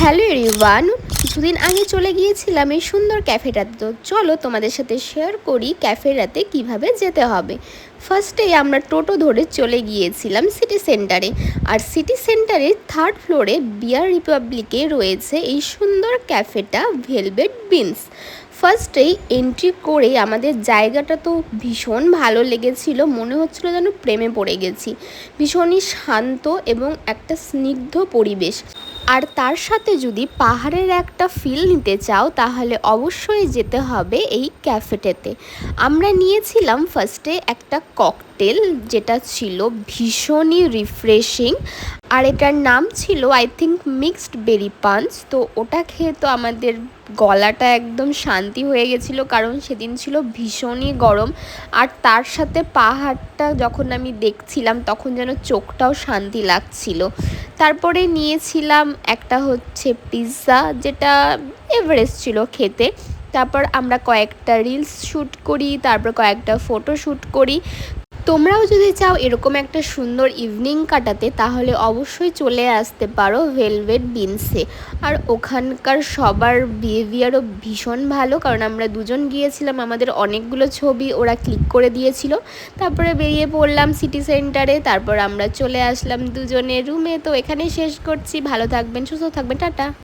Hello everyone, কিছুদিন আগে চলে গিয়েছিলাম এই সুন্দর ক্যাফেটাতে। তো চলো তোমাদের সাথে শেয়ার করি ক্যাফেটাতে কিভাবে যেতে হবে। ফার্স্টেই আমরা টোটো ধরে চলে গিয়েছিলাম সিটি সেন্টারে। আর সিটি সেন্টারের থার্ড ফ্লোরে বিয়ার রিপাবলিকে রয়েছে এই সুন্দর ক্যাফেটা ভেলভেট বিনস। ফার্স্টেই এন্ট্রি করে আমাদের জায়গাটা তো ভীষণ ভালো লেগেছিল, মনে হচ্ছিল যেন প্রেমে পড়ে গেছি। ভীষণই শান্ত এবং একটা স্নিগ্ধ পরিবেশ। আর তার সাথে যদি পাহাড়ের একটা ফিল নিতে চাও তাহলে অবশ্যই যেতে হবে এই ক্যাফেটেতে। আমরা নিয়েছিলাম ফার্স্টে একটা ককটেল, যেটা ছিল ভীষণই রিফ্রেশিং। আর এটার নাম ছিল I think mixed berry punch. তো ওটা খেয়ে তো আমাদের গলাটা একদম শান্তি হয়ে গেছিলো, কারণ সেদিন ছিল ভীষণই গরম। আর তার সাথে পাহাড়টা যখন আমি দেখছিলাম তখন যেন চোখটাও শান্তি লাগছিল। তারপরে নিয়েছিলাম একটা হচ্ছে পিৎজা, যেটা এভারেস্ট ছিল খেতে। তারপর আমরা কয়েকটা রিলস শ্যুট করি, তারপর কয়েকটা ফটো শ্যুট করি। তোমরাও যদি চাও এরকম একটা সুন্দর ইভিনিং কাটাতে তাহলে অবশ্যই চলে আসতে পারো ভেলভেট বিনসে। আর ওখানকার সবার বিহেভিয়ারও ভীষণ ভালো, কারণ আমরা দুজন গিয়েছিলাম, আমাদের অনেকগুলো ছবি ওরা ক্লিক করে দিয়েছিল। তারপরে বেরিয়ে পড়লাম সিটি সেন্টারে, তারপর আমরা চলে আসলাম দুজনের রুমে। তো এখানেই শেষ করছি। ভালো থাকবেন, সুস্থ থাকবেন, টাটা।